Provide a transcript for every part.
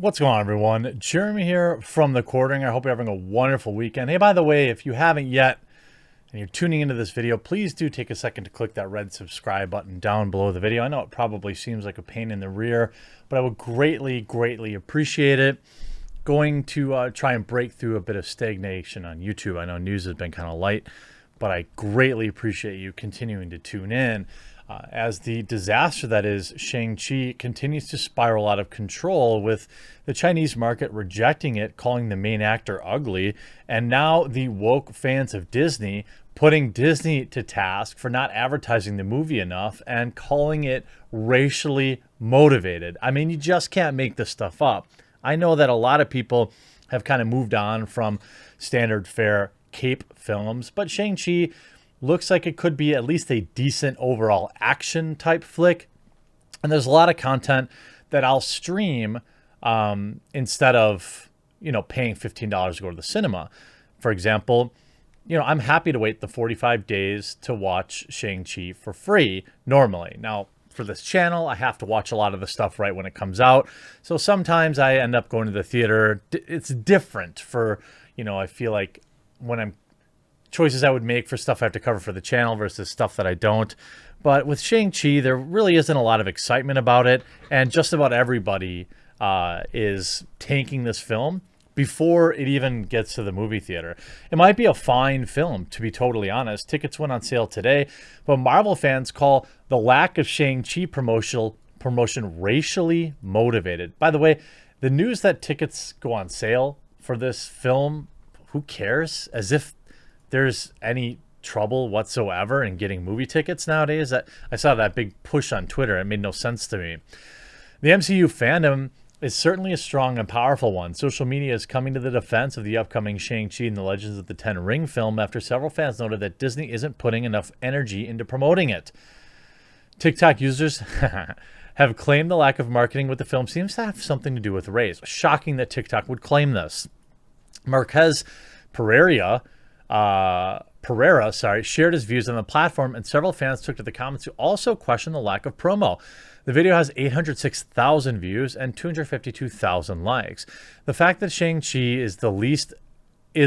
What's going on, everyone? Jeremy here from The Quartering. I hope you're having a wonderful weekend. Hey, by the way, if you haven't yet and you're tuning into this video, please do take a second to click that red subscribe button down below the video. I know it probably seems like a pain in the rear, but I would greatly appreciate it. Going to try and break through a bit of stagnation on YouTube. I know news has been kind of light, but I greatly appreciate you continuing to tune in. As the disaster that is Shang-Chi continues to spiral out of control, with the Chinese market rejecting it, calling the main actor ugly, and now the woke fans of Disney putting Disney to task for not advertising the movie enough and calling it racially motivated. I mean, you just can't make this stuff up. I know that a lot of people have kind of moved on from standard fare cape films, but Shang-Chi looks like it could be at least a decent overall action type flick. And there's a lot of content that I'll stream instead of, paying $15 to go to the cinema. For example, I'm happy to wait the 45 days to watch Shang-Chi for free normally. Now, for this channel, I have to watch a lot of the stuff right when it comes out. So sometimes I end up going to the theater. It's different for, I feel like when I'm choices I would make for stuff I have to cover for the channel versus stuff that I don't. But with Shang-Chi, there really isn't a lot of excitement about it. And just about everybody is tanking this film before it even gets to the movie theater. It might be a fine film, to be totally honest. Tickets went on sale today, but Marvel fans call the lack of Shang-Chi promotion racially motivated. By the way, the news that tickets go on sale for this film, who cares? As if there's any trouble whatsoever in getting movie tickets nowadays. That I saw that big push on Twitter. It made no sense to me. The MCU fandom is certainly a strong and powerful one. Social media is coming to the defense of the upcoming Shang-Chi and the Legends of the Ten Ring film after several fans noted that Disney isn't putting enough energy into promoting it. TikTok users have claimed the lack of marketing with the film seems to have something to do with race. Shocking that TikTok would claim this. Marquez Pereira shared his views on the platform, and several fans took to the comments to also question the lack of promo. The video has 806,000 views and 252,000 likes. The fact that Shang-Chi is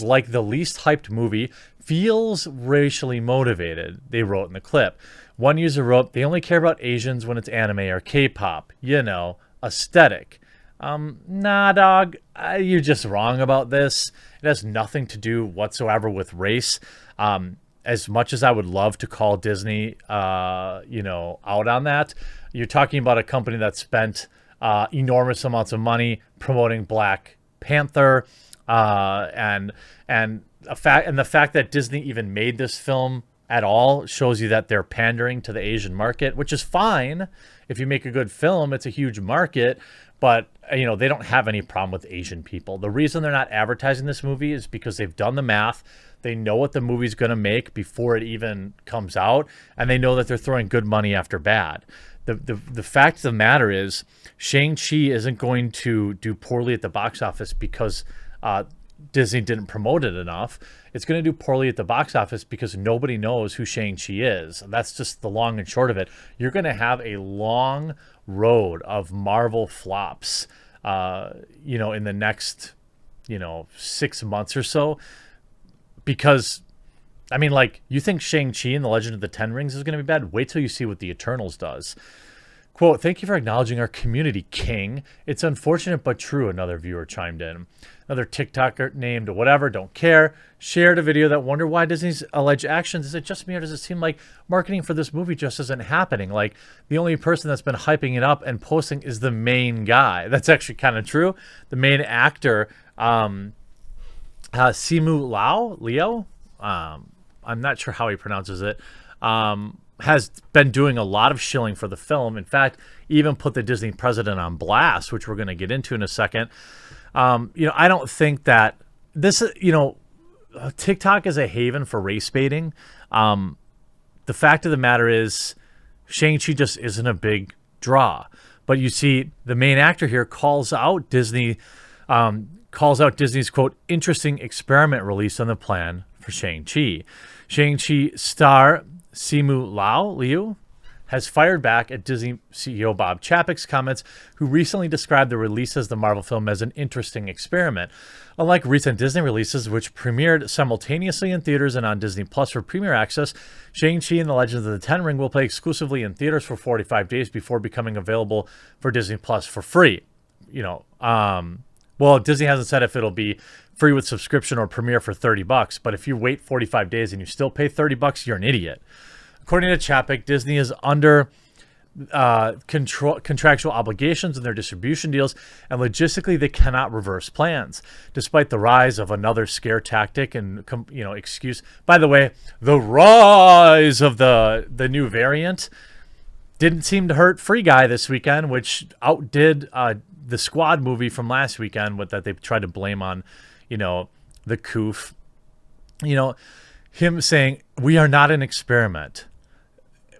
like the least hyped movie feels racially motivated, they wrote in the clip. One user wrote, "They only care about Asians when it's anime or K-pop, aesthetic." Nah, dog, you're just wrong about this. It has nothing to do whatsoever with race. As much as I would love to call Disney, out on that, you're talking about a company that spent enormous amounts of money promoting Black Panther, and the fact that Disney even made this film at all shows you that they're pandering to the Asian market, which is fine. If you make a good film, it's a huge market. But, they don't have any problem with Asian people. The reason they're not advertising this movie is because they've done the math. They know what the movie's going to make before it even comes out. And they know that they're throwing good money after bad. The fact of the matter is Shang-Chi isn't going to do poorly at the box office because Disney didn't promote it enough. It's going to do poorly at the box office because nobody knows who Shang-Chi is. That's just the long and short of it. You're going to have a long road of Marvel flops, in the next, 6 months or so. Because, you think Shang-Chi and the Legend of the Ten Rings is going to be bad? Wait till you see what the Eternals does. Quote, "Thank you for acknowledging our community, King. It's unfortunate but true," another viewer chimed in. Another TikToker named whatever, don't care, shared a video that wondered why Disney's alleged actions. Is it just me, or does it seem like marketing for this movie just isn't happening? Like, the only person that's been hyping it up and posting is the main guy. That's actually kind of true. The main actor, Simu Leo, I'm not sure how he pronounces it, has been doing a lot of shilling for the film. In fact, even put the Disney president on blast, which we're going to get into in a second. I don't think that this, TikTok is a haven for race baiting. The fact of the matter is Shang-Chi just isn't a big draw. But you see the main actor here calls out Disney's, quote, "interesting experiment" release on the plan for Shang-Chi. Shang-Chi star Simu Liu has fired back at Disney CEO Bob Chapek's comments, who recently described the release of the Marvel film as an interesting experiment. Unlike recent Disney releases, which premiered simultaneously in theaters and on Disney Plus for premiere access, Shang-Chi and the Legends of the Ten Ring will play exclusively in theaters for 45 days before becoming available for Disney Plus for free. Well, Disney hasn't said if it'll be free with subscription or premiere for $30, but if you wait 45 days and you still pay $30, you're an idiot. According to Chapek, Disney is under contractual obligations in their distribution deals, and logistically they cannot reverse plans, despite the rise of another scare tactic and excuse. By the way, the rise of the new variant didn't seem to hurt Free Guy this weekend, which outdid the Squad movie from last weekend, that they tried to blame on, the coof. Him saying, "We are not an experiment.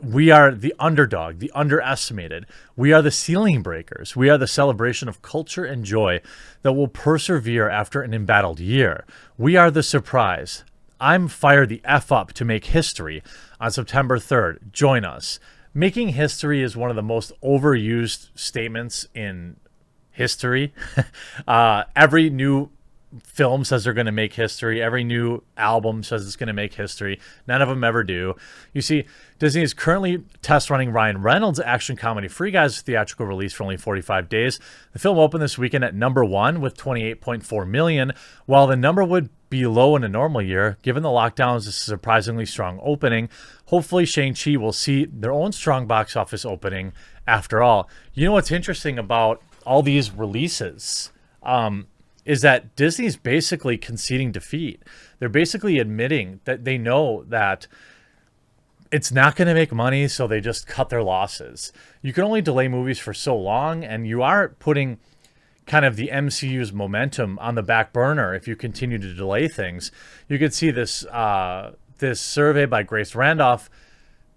We are the underdog, the underestimated. We are the ceiling breakers. We are the celebration of culture and joy that will persevere after an embattled year. We are the surprise. I'm fired the F up to make history on September 3rd. Join us." Making history is one of the most overused statements in history. Every new film says they're going to make history. Every new album says it's going to make history. None of them ever do. You see, Disney is currently test running Ryan Reynolds' action comedy Free Guy's theatrical release for only 45 days. The film opened this weekend at #1 with 28.4 million. While the number would be low in a normal year, given the lockdowns, this is a surprisingly strong opening. Hopefully, Shang-Chi will see their own strong box office opening after all. You know what's interesting about all these releases is that Disney's basically conceding defeat. They're basically admitting that they know that it's not going to make money, so they just cut their losses. You can only delay movies for so long, and you are putting kind of the MCU's momentum on the back burner if you continue to delay things. You could see this this survey by Grace Randolph.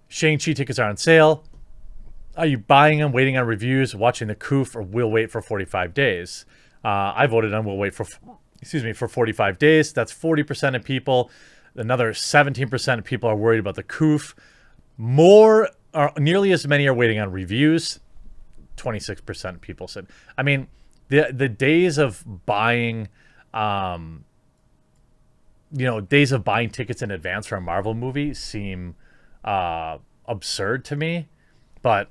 Shang-Chi tickets are on sale. Are you buying them, waiting on reviews, watching the coof, or will wait for 45 days? I voted on will wait for 45 days. That's 40% of people. Another 17% of people are worried about the coof. Nearly as many are waiting on reviews. 26% of people said. I mean, the days of buying, days of buying tickets in advance for a Marvel movie seem absurd to me. But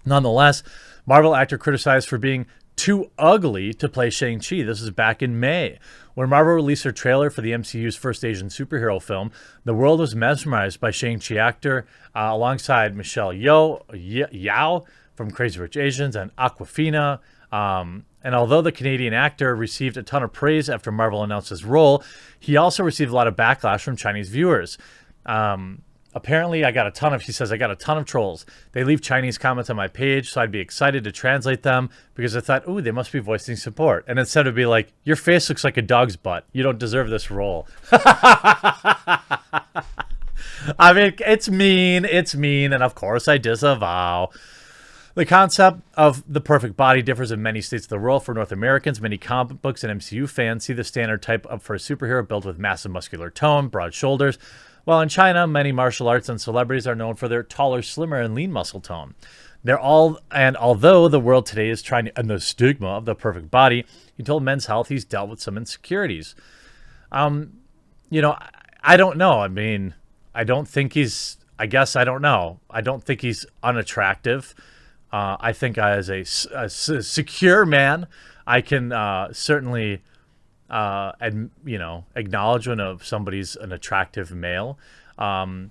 nonetheless, Marvel actor criticized for being too ugly to play Shang-Chi. This is back in May. When Marvel released their trailer for the MCU's first Asian superhero film, the world was mesmerized by Shang-Chi actor alongside Michelle Yao from Crazy Rich Asians and Awkwafina. And although the Canadian actor received a ton of praise after Marvel announced his role, he also received a lot of backlash from Chinese viewers. Apparently, I got a ton of trolls. They leave Chinese comments on my page, so I'd be excited to translate them because I thought, ooh, they must be voicing support. And instead of be like, your face looks like a dog's butt. You don't deserve this role. I mean, it's mean, and of course I disavow. The concept of the perfect body differs in many states of the world. For North Americans, many comic books and MCU fans see the standard type for a superhero built with massive muscular tone, broad shoulders. While in China, many martial arts and celebrities are known for their taller, slimmer, and lean muscle tone. Although the world today is trying to end the stigma of the perfect body, he told Men's Health he's dealt with some insecurities. I don't know. I mean, I don't think he's unattractive. I think as a secure man, I can certainly acknowledge when somebody's an attractive male. I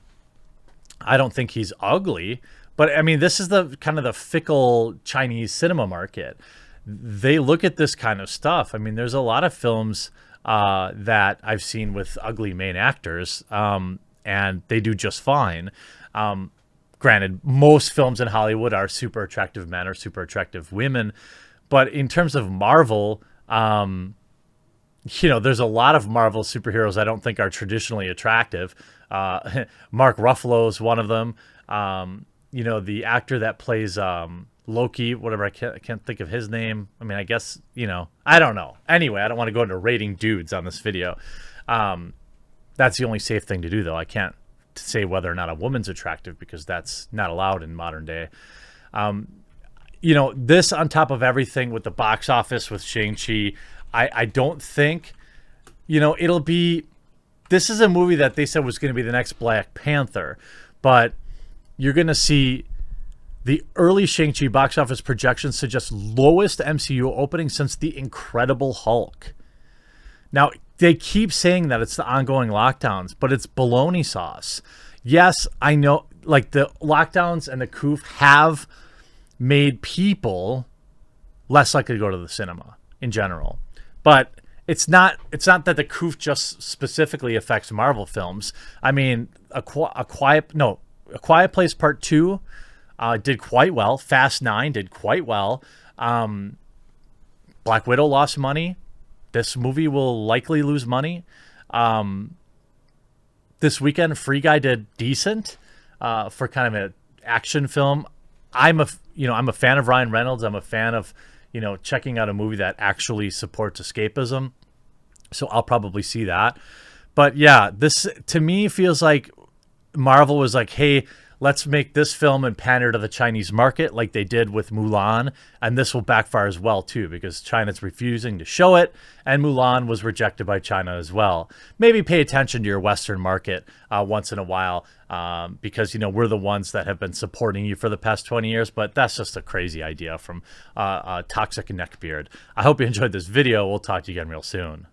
don't think he's ugly, but I mean, this is the kind of the fickle Chinese cinema market. They look at this kind of stuff. I mean, there's a lot of films that I've seen with ugly main actors, and they do just fine. Granted, most films in Hollywood are super attractive men or super attractive women, but in terms of Marvel, there's a lot of Marvel superheroes I don't think are traditionally attractive. Mark Ruffalo is one of them. The actor that plays Loki, whatever, I can't think of his name. I mean, I guess, I don't know. Anyway, I don't want to go into rating dudes on this video. That's the only safe thing to do, though. I can't to say whether or not a woman's attractive, because that's not allowed in modern day. This on top of everything with the box office with Shang-Chi, I don't think, it'll be, this is a movie that they said was going to be the next Black Panther, but you're going to see the early Shang-Chi box office projections suggest lowest MCU opening since The Incredible Hulk. Now, they keep saying that it's the ongoing lockdowns, but it's baloney sauce. Yes, I know, like, the lockdowns and the coof have made people less likely to go to the cinema in general. But it's not that the coof just specifically affects Marvel films. I mean, A Quiet Place Part 2 did quite well. Fast 9 did quite well. Black Widow lost money. This movie will likely lose money. This weekend, Free Guy did decent for kind of an action film. I'm a fan of Ryan Reynolds. I'm a fan of, checking out a movie that actually supports escapism. So I'll probably see that. But yeah, this to me feels like Marvel was like, hey, let's make this film and pander to the Chinese market like they did with Mulan. And this will backfire as well, too, because China's refusing to show it. And Mulan was rejected by China as well. Maybe pay attention to your Western market once in a while because, we're the ones that have been supporting you for the past 20 years. But that's just a crazy idea from Toxic Neckbeard. I hope you enjoyed this video. We'll talk to you again real soon.